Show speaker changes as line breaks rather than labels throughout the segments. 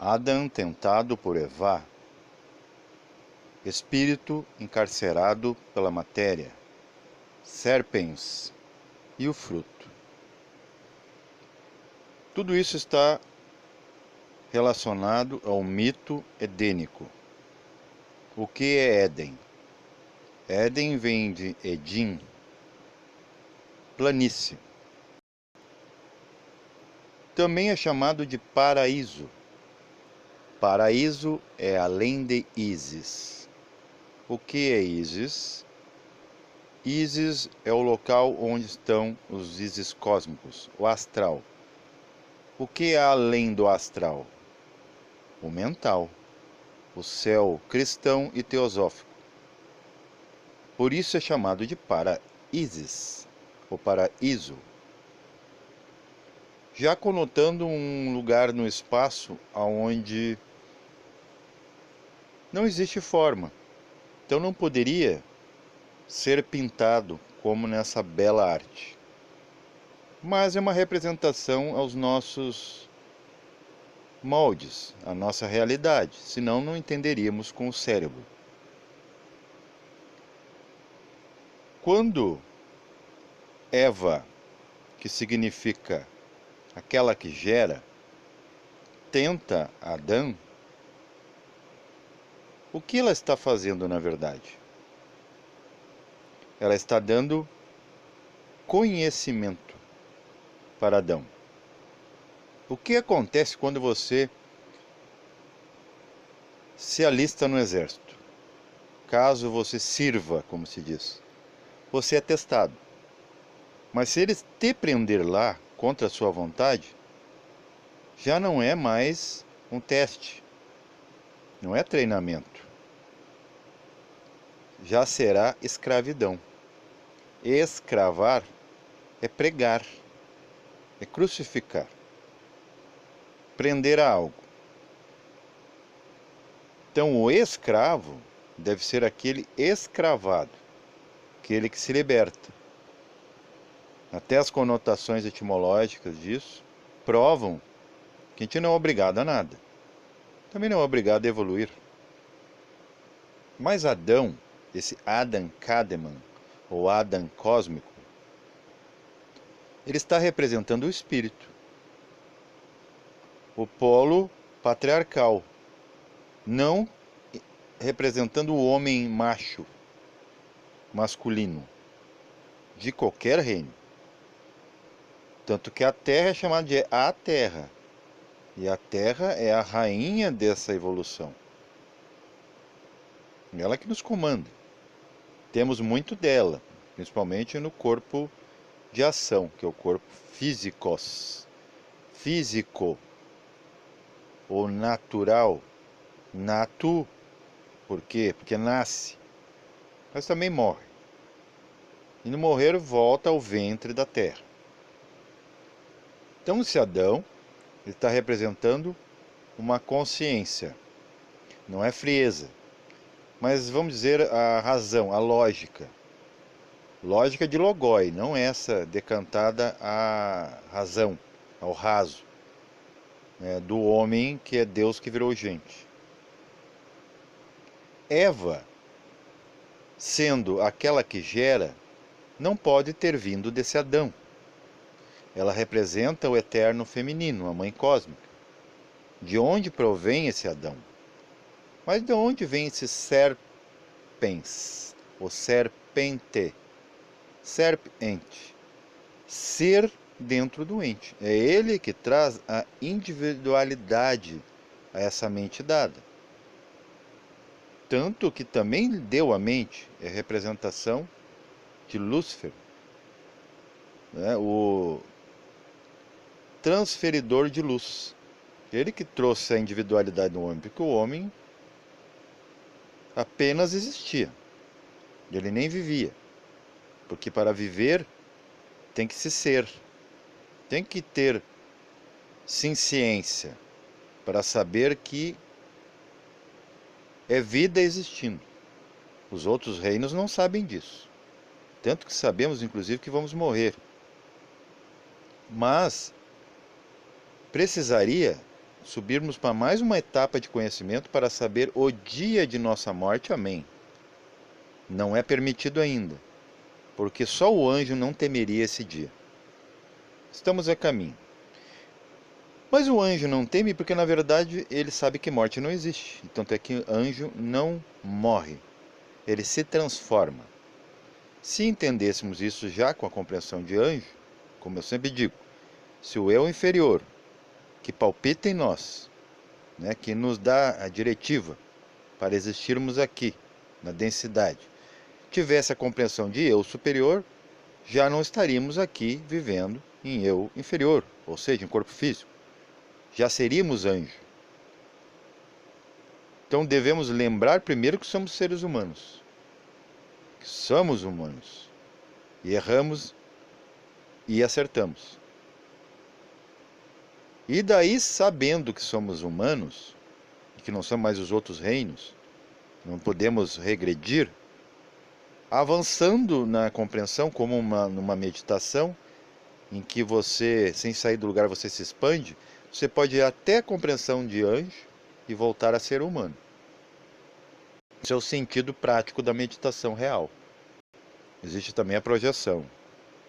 Adão tentado por Evá, espírito encarcerado pela matéria, serpens e o fruto. Tudo isso está relacionado ao mito edênico. O que é Éden? Éden vem de Edim, planície. Também é chamado de paraíso. Paraíso é além de Ísis. O que é Ísis? Ísis é o local onde estão os Ísis cósmicos, o astral. O que é além do astral? O mental, o céu cristão e teosófico. Por isso é chamado de paraísis, ou paraíso. Já conotando um lugar no espaço onde não existe forma. Então não poderia ser pintado como nessa bela arte. Mas é uma representação aos nossos moldes, à nossa realidade, senão não entenderíamos com o cérebro. Quando Eva, que significa aquela que gera, tenta Adão, o que ela está fazendo na verdade? Ela está dando conhecimento para Adão. O que acontece quando você se alista no exército? Caso você sirva, como se diz, você é testado. Mas se eles te prender lá contra a sua vontade, já não é mais um teste, não é treinamento, já será escravidão. Escravar é pregar, é crucificar, prender a algo. Então o escravo deve ser aquele escravado, aquele que se liberta. Até as conotações etimológicas disso provam que a gente não é obrigado a nada. Também não é obrigado a evoluir. Mas Adão, esse Adam Kademan, ou Adam cósmico, ele está representando o espírito, o polo patriarcal, não representando o homem macho, masculino, de qualquer reino. Tanto que a Terra é chamada de a Terra, e a Terra é a rainha dessa evolução. Ela que nos comanda. Temos muito dela, principalmente no corpo de ação, que é o corpo físico, ou natural. Natu, por quê? Porque nasce, mas também morre. E no morrer volta ao ventre da terra. Então esse Adão, ele está representando uma consciência, não é frieza, mas vamos dizer a razão, a lógica. Lógica de logoi, não essa decantada à razão, ao raso, né, do homem que é Deus que virou gente. Eva, sendo aquela que gera, não pode ter vindo desse Adão. Ela representa o eterno feminino, a mãe cósmica. De onde provém esse Adão? Mas de onde vem esse serpens, o serpente? Serpente. Ser dentro do ente. É ele que traz a individualidade a essa mente dada. Tanto que também deu a mente, é representação de Lúcifer, né? O transferidor de luz. Ele que trouxe a individualidade do homem, porque o homem apenas existia. Ele nem vivia. Porque para viver tem que se ser. Tem que ter ciência para saber que é vida existindo. Os outros reinos não sabem disso. Tanto que sabemos, inclusive, que vamos morrer. Mas precisaria subirmos para mais uma etapa de conhecimento para saber o dia de nossa morte. Amém. Não é permitido ainda, porque só o anjo não temeria esse dia. Estamos a caminho. Mas o anjo não teme porque, na verdade, ele sabe que morte não existe. Tanto é que o anjo não morre, ele se transforma. Se entendêssemos isso já com a compreensão de anjo, como eu sempre digo, se o eu inferior, que palpita em nós, né, que nos dá a diretiva para existirmos aqui, na densidade, tivesse a compreensão de eu superior, já não estaríamos aqui vivendo em eu inferior, ou seja, em corpo físico. Já seríamos anjo. Então devemos lembrar primeiro que somos seres humanos, que somos humanos, e erramos e acertamos. E daí, sabendo que somos humanos, e que não somos mais os outros reinos, não podemos regredir, avançando na compreensão, como numa meditação, em que você, sem sair do lugar, você se expande, você pode ir até a compreensão de anjo e voltar a ser humano. Esse é o sentido prático da meditação real. Existe também a projeção,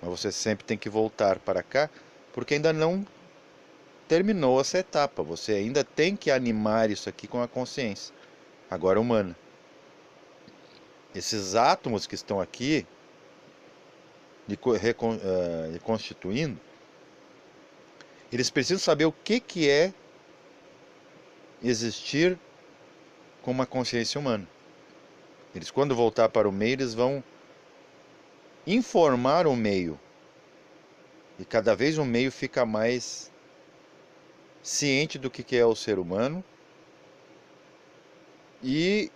mas você sempre tem que voltar para cá, porque ainda não terminou essa etapa. Você ainda tem que animar isso aqui com a consciência, agora humana. Esses átomos que estão aqui, reconstituindo, eles precisam saber o que é existir com uma consciência humana. Eles, quando voltar para o meio, eles vão informar o meio. E cada vez o meio fica mais ciente do que é o ser humano e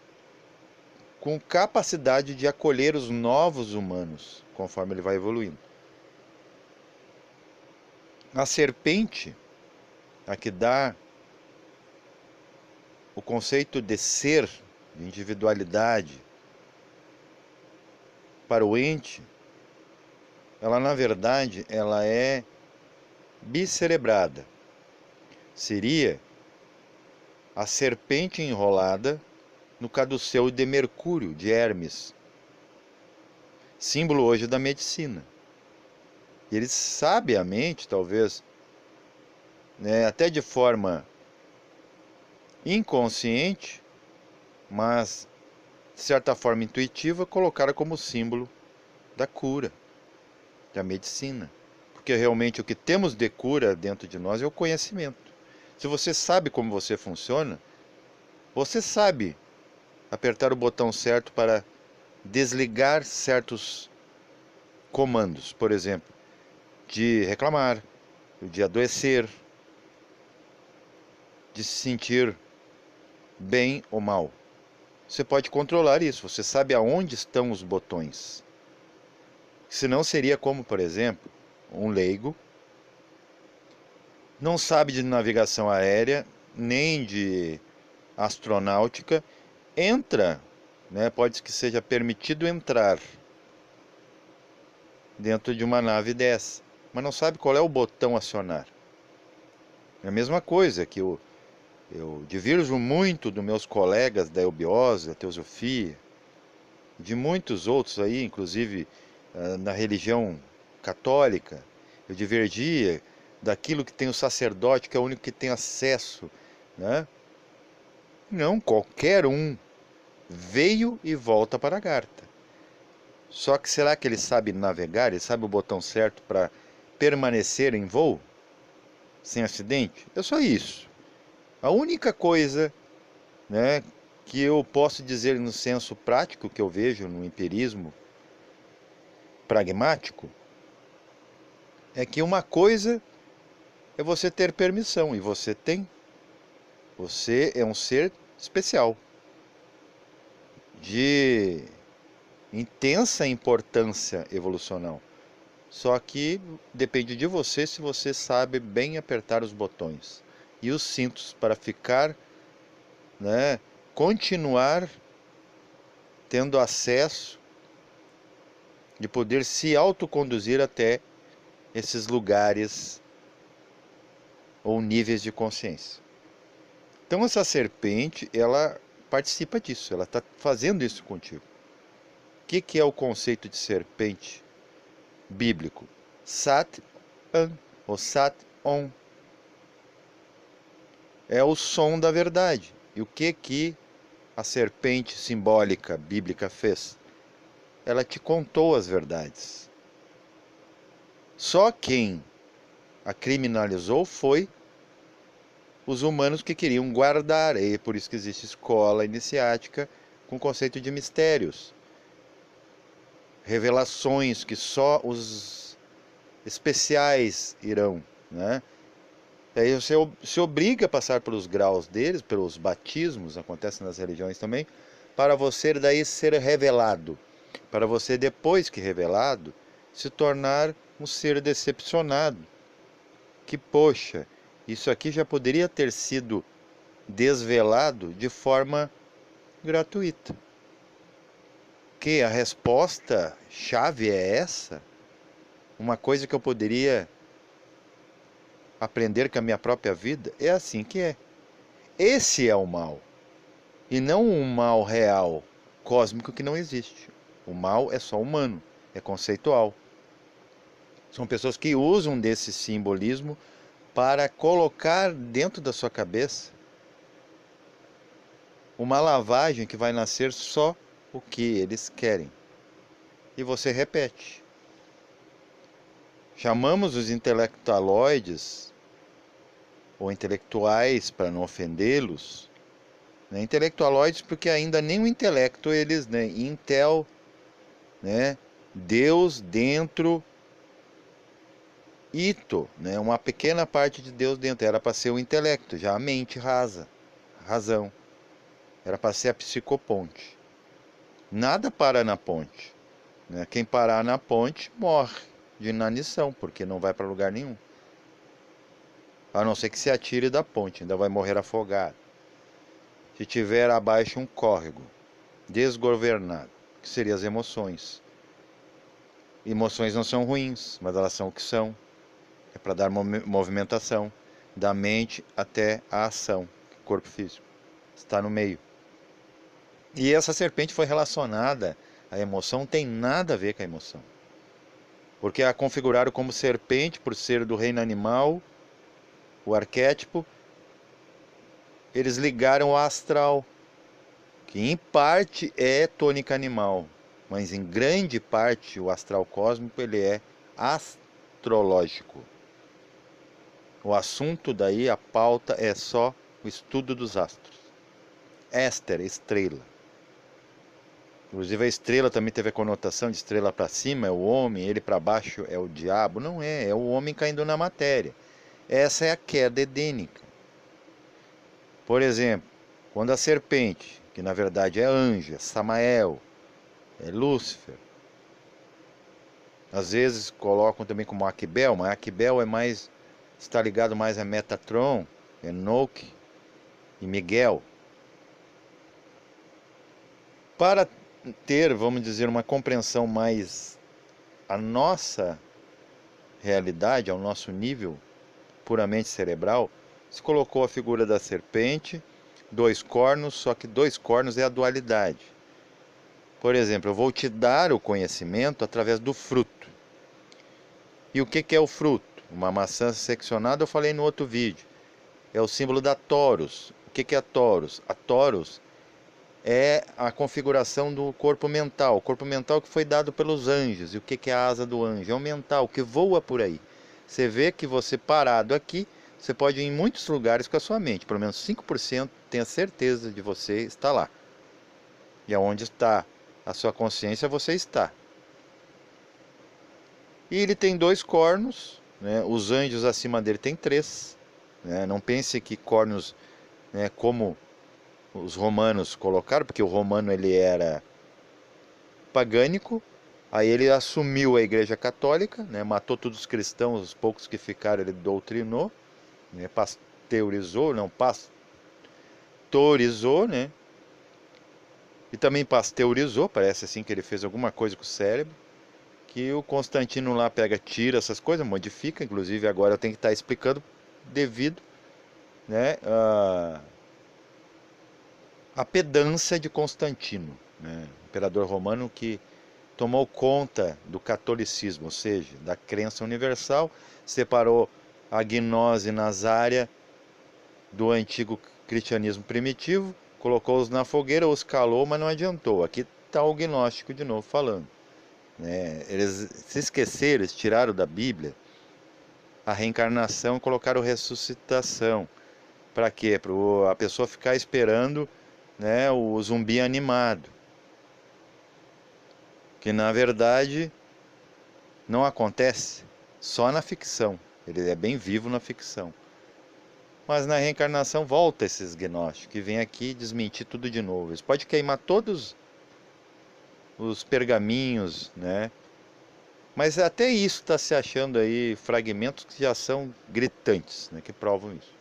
com capacidade de acolher os novos humanos, conforme ele vai evoluindo. A serpente, a que dá o conceito de ser, de individualidade, para o ente, ela na verdade ela é bicerebrada. Seria a serpente enrolada no caduceu de Mercúrio, de Hermes, símbolo hoje da medicina. E eles sabiamente, talvez, né, até de forma inconsciente, mas de certa forma intuitiva, colocaram como símbolo da cura, da medicina. Porque realmente o que temos de cura dentro de nós é o conhecimento. Se você sabe como você funciona, você sabe apertar o botão certo para desligar certos comandos, por exemplo, de reclamar, de adoecer, de se sentir bem ou mal. Você pode controlar isso, você sabe aonde estão os botões. Senão seria como, por exemplo, um leigo, não sabe de navegação aérea, nem de astronáutica, entra, né, pode que seja permitido entrar dentro de uma nave dessa, mas não sabe qual é o botão a acionar. É a mesma coisa que eu divirjo muito dos meus colegas da eubiose, da teosofia, de muitos outros aí, inclusive na religião católica. Eu divergia daquilo que tem o sacerdote, que é o único que tem acesso, né? Não, qualquer um veio e volta para a Garta. Só que será que ele sabe navegar? Ele sabe o botão certo para permanecer em voo? Sem acidente? É só isso. A única coisa, né, que eu posso dizer no senso prático, que eu vejo no empirismo pragmático, é que uma coisa é você ter permissão, e você tem. Você é um ser especial, de intensa importância evolucional. Só que depende de você se você sabe bem apertar os botões e os cintos para ficar, né, continuar tendo acesso de poder se autoconduzir até esses lugares ou níveis de consciência. Então essa serpente, ela participa disso, ela está fazendo isso contigo. O que é o conceito de serpente bíblico? Sat-an, ou Sat-on. É o som da verdade. E o que a serpente simbólica bíblica fez? Ela te contou as verdades. Só quem a criminalizou foi os humanos que queriam guardar. E por isso que existe escola iniciática com o conceito de mistérios. Revelações que só os especiais irão, né? Aí você se obriga a passar pelos graus deles, pelos batismos, acontece nas religiões também, para você daí ser revelado. Para você, depois que revelado, se tornar um ser decepcionado. Que, poxa, isso aqui já poderia ter sido desvelado de forma gratuita. Que a resposta chave é essa? Uma coisa que eu poderia aprender com a minha própria vida? É assim que é. Esse é o mal. E não um mal real, cósmico, que não existe. O mal é só humano, é conceitual. São pessoas que usam desse simbolismo para colocar dentro da sua cabeça uma lavagem que vai nascer só o que eles querem. E você repete. Chamamos os intelectualoides, ou intelectuais, para não ofendê-los, né? Intelectualoides porque ainda nem o intelecto eles, né? Intel, né? Deus dentro, ito, né? Uma pequena parte de Deus dentro. Era para ser o intelecto, já a mente rasa, a razão. Era para ser a psicoponte. Nada para na ponte, né? Quem parar na ponte morre de inanição, porque não vai para lugar nenhum. A não ser que se atire da ponte, ainda vai morrer afogado. Se tiver abaixo um córrego desgovernado, que seriam as emoções. Emoções não são ruins, mas elas são o que são. É para dar movimentação da mente até a ação, corpo físico. Está no meio. E essa serpente foi relacionada à emoção, não tem nada a ver com a emoção. Porque a configuraram como serpente por ser do reino animal, o arquétipo. Eles ligaram o astral, que em parte é tônica animal, mas em grande parte o astral cósmico ele é astrológico. O assunto daí, a pauta é só o estudo dos astros. Éster, estrela. Inclusive a estrela também teve a conotação de estrela para cima é o homem, ele para baixo é o diabo. Não é, é o homem caindo na matéria. Essa é a queda edênica. Por exemplo, quando a serpente, que na verdade é anjo, é Samael, é Lúcifer, às vezes colocam também como Aquibel, mas Aquibel é mais, está ligado mais a Metatron, Enoque e Miguel. Para ter, vamos dizer, uma compreensão mais a nossa realidade, ao nosso nível puramente cerebral, se colocou a figura da serpente, dois cornos, só que dois cornos é a dualidade. Por exemplo, eu vou te dar o conhecimento através do fruto. E o que é o fruto? Uma maçã seccionada, eu falei no outro vídeo. É o símbolo da Taurus. O que é a Taurus? A Taurus é a configuração do corpo mental. O corpo mental que foi dado pelos anjos. E o que é a asa do anjo? É o mental, que voa por aí. Você vê que você parado aqui, você pode ir em muitos lugares com a sua mente. Pelo menos 5% tenha certeza de você estar lá. E aonde está a sua consciência, você está. E ele tem dois cornos, né? Os anjos acima dele tem três. Né? Não pense que cornos, né, como os romanos colocaram, porque o romano ele era pagânico, aí ele assumiu a igreja católica, né, matou todos os cristãos, os poucos que ficaram ele doutrinou, né, pastorizou, né, e também pasteurizou, parece assim que ele fez alguma coisa com o cérebro, que o Constantino lá pega, tira essas coisas, modifica, inclusive agora eu tenho que estar explicando devido, né, a pedância de Constantino, né? Imperador romano que tomou conta do catolicismo, ou seja, da crença universal, separou a gnose nazárea do antigo cristianismo primitivo, colocou-os na fogueira, os calou, mas não adiantou. Aqui está o gnóstico de novo falando, né? Eles se esqueceram, eles tiraram da Bíblia a reencarnação e colocaram ressuscitação. Para quê? Para a pessoa ficar esperando, né, o zumbi animado. Que na verdade não acontece, só na ficção. Ele é bem vivo na ficção. Mas na reencarnação volta esses gnósticos que vêm aqui desmentir tudo de novo. Eles podem queimar todos os pergaminhos, né? Mas até isso está se achando aí fragmentos que já são gritantes, né? Que provam isso.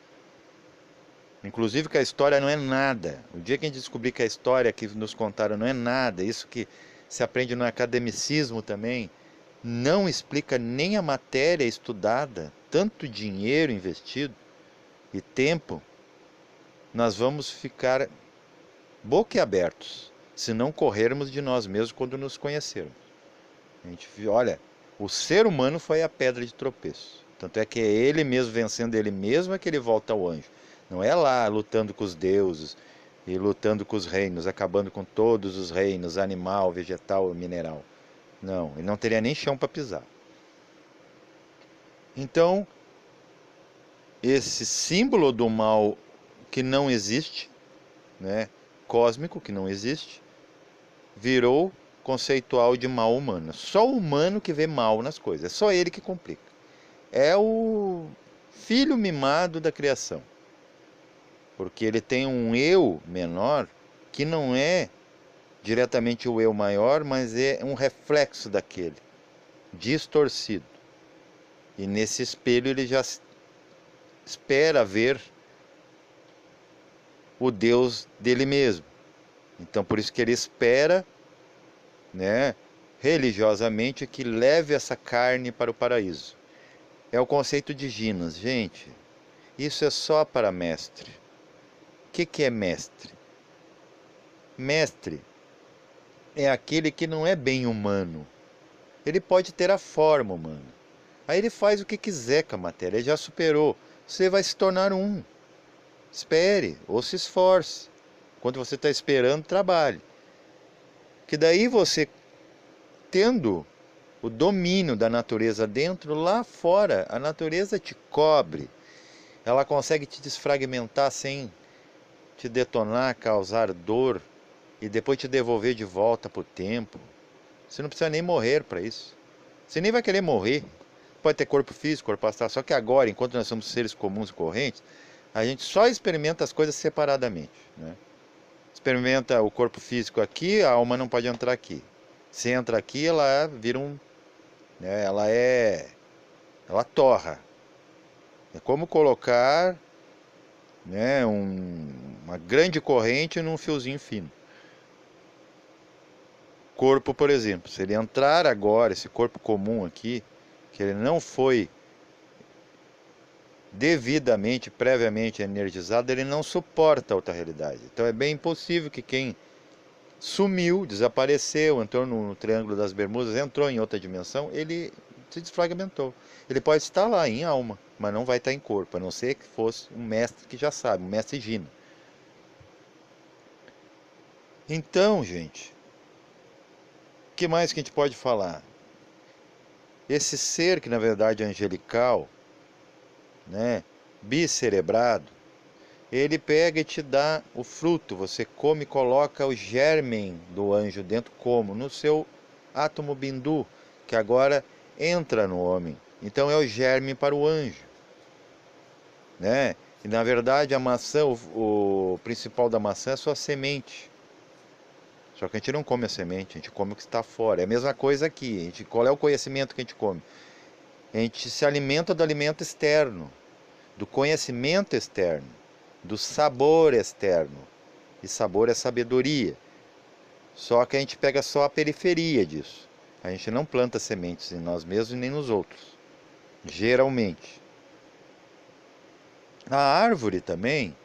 Inclusive que a história não é nada. O dia que a gente descobrir que a história que nos contaram não é nada, isso que se aprende no academicismo também, não explica nem a matéria estudada, tanto dinheiro investido e tempo, nós vamos ficar boquiabertos, se não corrermos de nós mesmos quando nos conhecermos. A gente olha, o ser humano foi a pedra de tropeço. Tanto é que é ele mesmo vencendo ele mesmo é que ele volta ao anjo. Não é lá lutando com os deuses e lutando com os reinos, acabando com todos os reinos, animal, vegetal, mineral. Não, ele não teria nem chão para pisar. Então, esse símbolo do mal que não existe, né, cósmico que não existe, virou conceitual de mal humano. Só o humano que vê mal nas coisas, é só ele que complica. É o filho mimado da criação. Porque ele tem um eu menor que não é diretamente o eu maior, mas é um reflexo daquele, distorcido. E nesse espelho ele já espera ver o Deus dele mesmo. Então por isso que ele espera, né, religiosamente, que leve essa carne para o paraíso. É o conceito de Ginas, gente. Isso é só para mestre. O que é mestre? Mestre é aquele que não é bem humano. Ele pode ter a forma humana. Aí ele faz o que quiser com a matéria, ele já superou. Você vai se tornar um. Espere ou se esforce. Quando você está esperando, trabalhe. Que daí você, tendo o domínio da natureza dentro, lá fora, a natureza te cobre. Ela consegue te desfragmentar sem te detonar, causar dor e depois te devolver de volta para o tempo. Você não precisa nem morrer para isso. Você nem vai querer morrer. Pode ter corpo físico, corpo astral. Só que agora, enquanto nós somos seres comuns e correntes, a gente só experimenta as coisas separadamente, né? Experimenta o corpo físico aqui, a alma não pode entrar aqui. Se entra aqui, ela vira um, né, ela torra. É como colocar, né, uma grande corrente num fiozinho fino. Corpo, por exemplo, se ele entrar agora, esse corpo comum aqui, que ele não foi devidamente, previamente energizado, ele não suporta outra realidade. Então é bem impossível que quem sumiu, desapareceu, entrou no Triângulo das Bermudas, entrou em outra dimensão, ele se desfragmentou. Ele pode estar lá em alma, mas não vai estar em corpo, a não ser que fosse um mestre que já sabe, um mestre Gina. Então, gente, o que mais que a gente pode falar? Esse ser que na verdade é angelical, né, bicerebrado, ele pega e te dá o fruto, você come e coloca o germen do anjo dentro como? No seu átomo bindu, que agora entra no homem. Então é o germe para o anjo, né? E na verdade a maçã, o principal da maçã é a sua semente. Só que a gente não come a semente, a gente come o que está fora. É a mesma coisa aqui. Qual é o conhecimento que a gente come? A gente se alimenta do alimento externo, do conhecimento externo, do sabor externo. E sabor é sabedoria. Só que a gente pega só a periferia disso. A gente não planta sementes em nós mesmos e nem nos outros. Geralmente. A árvore também,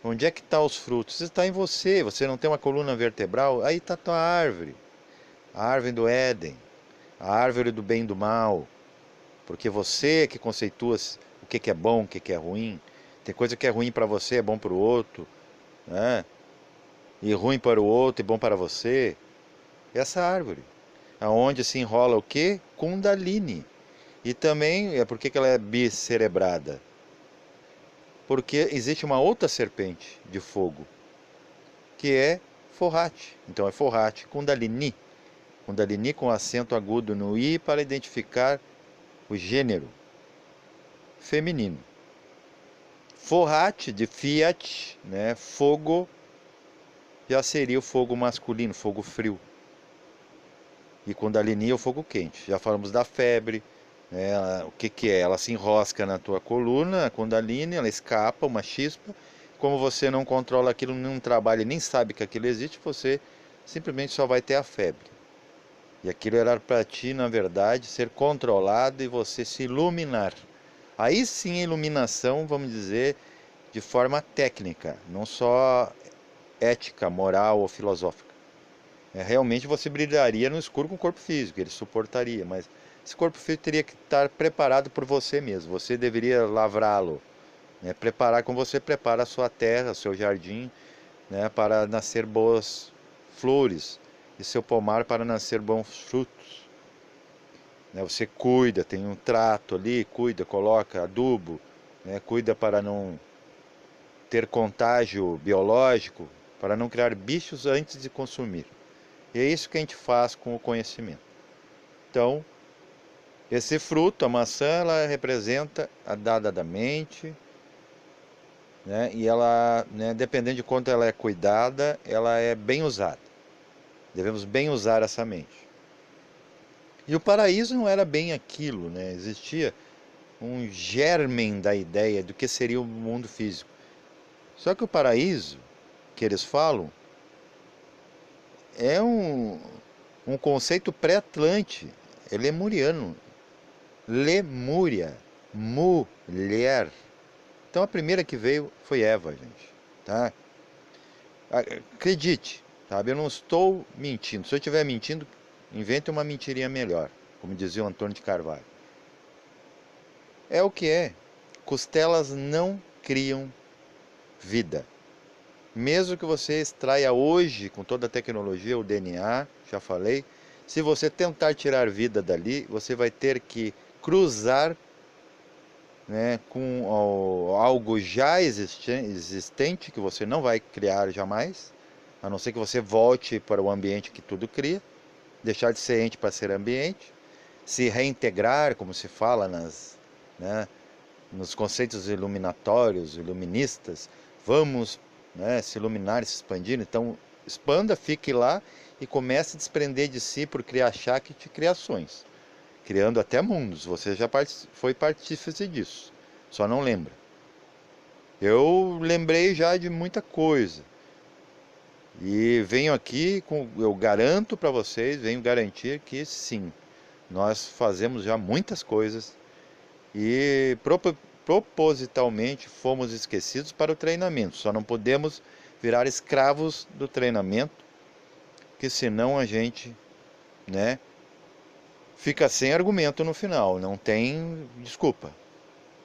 Onde é que estão os frutos? Está em você. Você não tem uma coluna vertebral? Aí está a tua árvore. A árvore do Éden. A árvore do bem e do mal. Porque você que conceitua o que é bom, o que é ruim. Tem coisa que é ruim para você, é bom para o outro, né? E ruim para o outro e bom para você. Essa árvore. Aonde se enrola o quê? Kundalini. E também, por que ela é bicerebrada? Porque existe uma outra serpente de fogo, que é Forrate. Então é Forrate, Kundalini. Kundalini com acento agudo no I para identificar o gênero feminino. Forrate de Fiat, né? Fogo, já seria o fogo masculino, fogo frio. E Kundalini é o fogo quente. Já falamos da febre, né? O que é? Ela se enrosca na tua coluna, a Kundalini, ela escapa, uma chispa. Como você não controla aquilo, não trabalha e nem sabe que aquilo existe, você simplesmente só vai ter a febre. E aquilo era para ti, na verdade, ser controlado e você se iluminar. Aí sim a iluminação, vamos dizer, de forma técnica, não só ética, moral ou filosófica. Realmente você brilharia no escuro com o corpo físico, ele suportaria, mas esse corpo físico teria que estar preparado por você mesmo. Você deveria lavrá-lo, né? Preparar como você prepara a sua terra, o seu jardim, né? Para nascer boas flores e seu pomar para nascer bons frutos. Né? Você cuida, tem um trato ali, cuida, coloca adubo, né? Cuida para não ter contágio biológico, para não criar bichos antes de consumir. E é isso que a gente faz com o conhecimento. Então, esse fruto, a maçã, ela representa a dada da mente, né? E ela, né, dependendo de quanto ela é cuidada, ela é bem usada. Devemos bem usar essa mente. E o paraíso não era bem aquilo, né? Existia um germen da ideia do que seria o mundo físico. Só que o paraíso, que eles falam, é um conceito pré-atlante, é lemuriano. Lemúria, mulher. Então a primeira que veio foi Eva, gente, tá? Acredite, sabe? Eu não estou mentindo. Se eu estiver mentindo, invente uma mentirinha melhor, como dizia o Antônio de Carvalho. É o que é. Costelas não criam vida. Mesmo que você extraia hoje, com toda a tecnologia, o DNA, já falei, se você tentar tirar vida dali, você vai ter que cruzar, né, com algo já existente, que você não vai criar jamais, a não ser que você volte para o ambiente que tudo cria, deixar de ser ente para ser ambiente, se reintegrar, como se fala né, nos conceitos iluminatórios, iluministas, vamos, né, se iluminar, se expandir. Então expanda, fique lá e comece a desprender de si por criar chakra de criações, criando até mundos. Você já foi partícipe disso, só não lembra. Eu lembrei já de muita coisa e venho aqui, eu garanto para vocês, venho garantir que sim, nós fazemos já muitas coisas e propositalmente fomos esquecidos para o treinamento. Só não podemos virar escravos do treinamento, que senão a gente, né, fica sem argumento no final, não tem desculpa,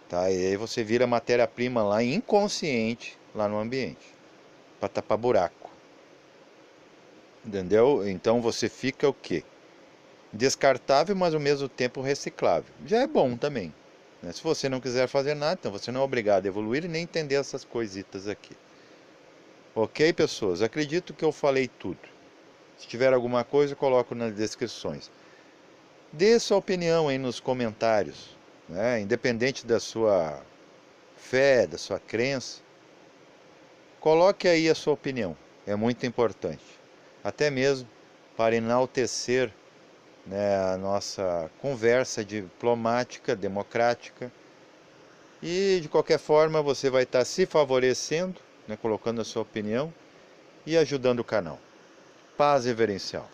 tá? E aí você vira matéria-prima lá inconsciente lá no ambiente, para tapar buraco, entendeu? Então você fica o quê? Descartável, mas ao mesmo tempo reciclável. Já é bom também, né? Se você não quiser fazer nada, então você não é obrigado a evoluir e nem entender essas coisitas aqui. Ok, pessoas? Acredito que eu falei tudo. Se tiver alguma coisa, eu coloco nas descrições. Dê sua opinião aí nos comentários, né? Independente da sua fé, da sua crença. Coloque aí a sua opinião. É muito importante. Até mesmo para enaltecer, né, a nossa conversa diplomática, democrática. E de qualquer forma você vai estar se favorecendo, né, colocando a sua opinião e ajudando o canal. Paz reverencial.